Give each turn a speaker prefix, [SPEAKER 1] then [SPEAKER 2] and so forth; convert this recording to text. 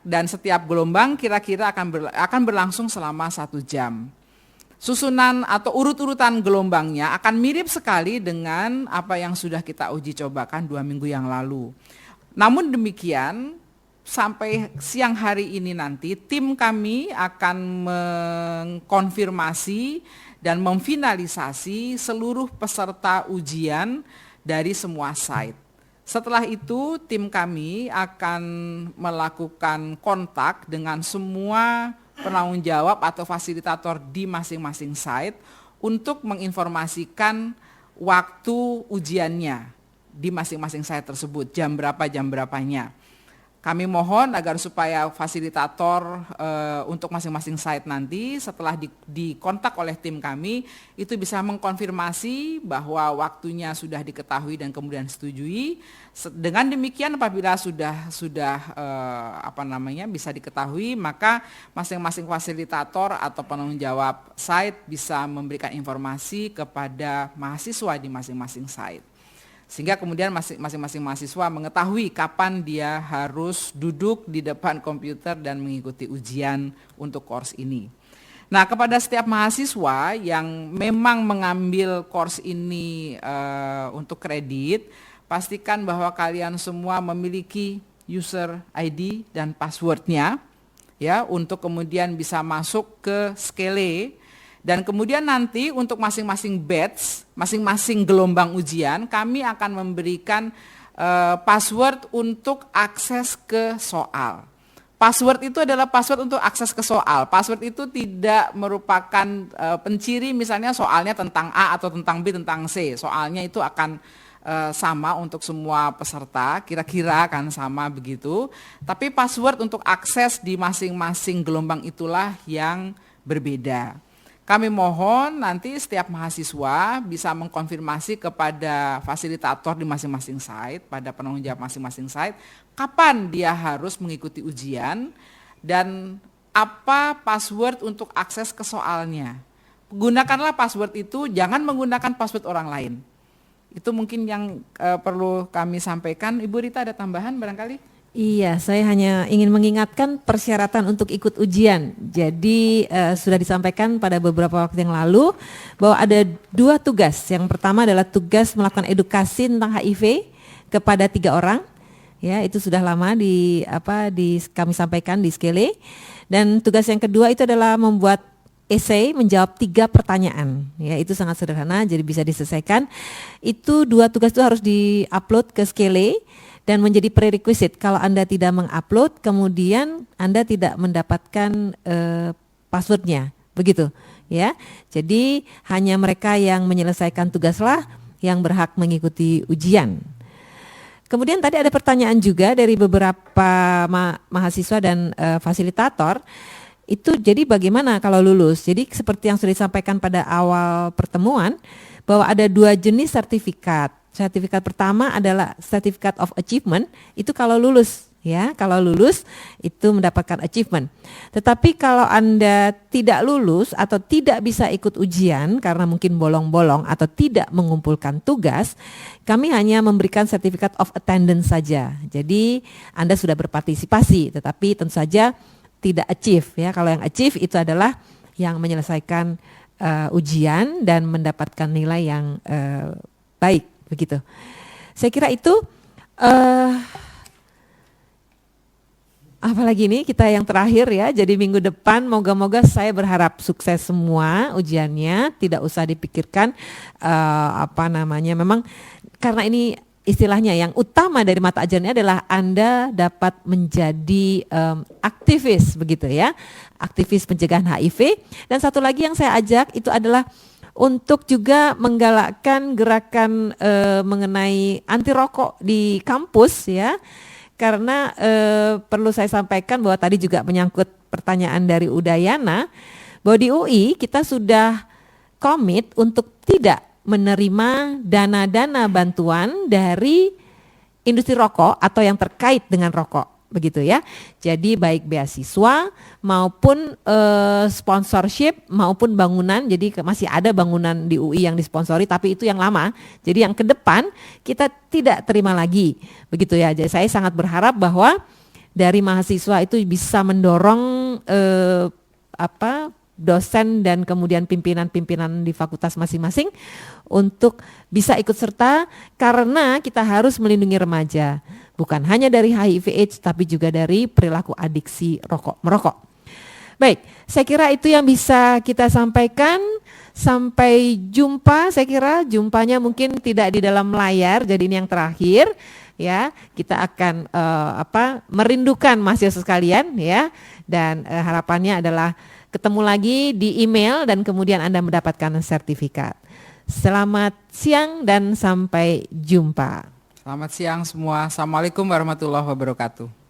[SPEAKER 1] dan setiap gelombang kira-kira akan berlangsung selama 1 jam. Susunan atau urut-urutan gelombangnya akan mirip sekali dengan apa yang sudah kita uji cobakan 2 minggu yang lalu. Namun demikian, sampai siang hari ini nanti tim kami akan mengkonfirmasi dan memfinalisasi seluruh peserta ujian dari semua site. Setelah itu tim kami akan melakukan kontak dengan semua penanggung jawab atau fasilitator di masing-masing site untuk menginformasikan waktu ujiannya di masing-masing site tersebut, jam berapanya. Kami mohon agar supaya fasilitator untuk masing-masing site nanti setelah dikontak oleh tim kami itu bisa mengkonfirmasi bahwa waktunya sudah diketahui dan kemudian disetujui. Dengan demikian apabila sudah bisa diketahui, maka masing-masing fasilitator atau penanggung jawab site bisa memberikan informasi kepada mahasiswa di masing-masing site. Sehingga kemudian masing-masing mahasiswa mengetahui kapan dia harus duduk di depan komputer dan mengikuti ujian untuk course ini. Nah, kepada setiap mahasiswa yang memang mengambil course ini untuk kredit, pastikan bahwa kalian semua memiliki user ID dan passwordnya, ya, untuk kemudian bisa masuk ke Skele. Dan kemudian nanti untuk masing-masing batch, masing-masing gelombang ujian, kami akan memberikan password untuk akses ke soal. Password itu adalah password untuk akses ke soal. Password itu tidak merupakan penciri misalnya soalnya tentang A atau tentang B, tentang C. Soalnya itu akan sama untuk semua peserta, kira-kira akan sama begitu. Tapi password untuk akses di masing-masing gelombang itulah yang berbeda. Kami mohon nanti setiap mahasiswa bisa mengkonfirmasi kepada fasilitator di masing-masing site, pada penanggung jawab masing-masing site, kapan dia harus mengikuti ujian dan apa password untuk akses ke soalnya. Gunakanlah password itu, jangan menggunakan password orang lain. Itu mungkin yang perlu kami sampaikan. Ibu Rita ada tambahan barangkali?
[SPEAKER 2] Iya, saya hanya ingin mengingatkan persyaratan untuk ikut ujian. Jadi sudah disampaikan pada beberapa waktu yang lalu bahwa ada 2 tugas. Yang pertama adalah tugas melakukan edukasi tentang HIV kepada 3 orang. Ya, itu sudah lama kami sampaikan di Skele. Dan tugas yang kedua itu adalah membuat essay menjawab 3 pertanyaan. Ya, itu sangat sederhana, jadi bisa diselesaikan. Itu 2 tugas itu harus di-upload ke Skele. Dan menjadi prerequisite kalau Anda tidak mengupload, kemudian Anda tidak mendapatkan passwordnya, begitu, ya. Jadi hanya mereka yang menyelesaikan tugaslah yang berhak mengikuti ujian. Kemudian tadi ada pertanyaan juga dari beberapa mahasiswa dan fasilitator. Itu jadi bagaimana kalau lulus? Jadi seperti yang sudah disampaikan pada awal pertemuan, bahwa ada 2 jenis sertifikat. Sertifikat pertama adalah Certificate of Achievement, itu kalau lulus, ya, kalau lulus itu mendapatkan achievement. Tetapi kalau Anda tidak lulus atau tidak bisa ikut ujian karena mungkin bolong-bolong atau tidak mengumpulkan tugas, kami hanya memberikan Certificate of Attendance saja. Jadi Anda sudah berpartisipasi, tetapi tentu saja tidak achieve, ya. Kalau yang achieve itu adalah yang menyelesaikan ujian dan mendapatkan nilai yang baik. Begitu. Saya kira itu apalagi ini kita yang terakhir ya. Jadi minggu depan moga-moga saya berharap sukses semua ujiannya, tidak usah dipikirkan memang karena ini istilahnya yang utama dari mata ajarnya adalah Anda dapat menjadi aktivis begitu ya. Aktivis pencegahan HIV. Dan satu lagi yang saya ajak itu adalah untuk juga menggalakkan gerakan mengenai anti rokok di kampus ya, karena perlu saya sampaikan bahwa tadi juga menyangkut pertanyaan dari Udayana, bahwa di UI kita sudah komit untuk tidak menerima dana-dana bantuan dari industri rokok atau yang terkait dengan rokok. Begitu ya. Jadi baik beasiswa maupun sponsorship maupun bangunan. Jadi masih ada bangunan di UI yang disponsori tapi itu yang lama. Jadi yang ke depan kita tidak terima lagi. Begitu ya. Jadi saya sangat berharap bahwa dari mahasiswa itu bisa mendorong dosen dan kemudian pimpinan-pimpinan di fakultas masing-masing untuk bisa ikut serta, karena kita harus melindungi remaja, bukan hanya dari HIV/AIDS tapi juga dari perilaku adiksi merokok. Baik, saya kira itu yang bisa kita sampaikan. Sampai jumpa, saya kira jumpanya mungkin tidak di dalam layar, jadi ini yang terakhir ya. Kita akan merindukan mahasiswa sekalian ya, dan harapannya adalah ketemu lagi di email dan kemudian Anda mendapatkan sertifikat. Selamat siang dan sampai jumpa.
[SPEAKER 1] Selamat siang semua. Assalamualaikum warahmatullahi wabarakatuh.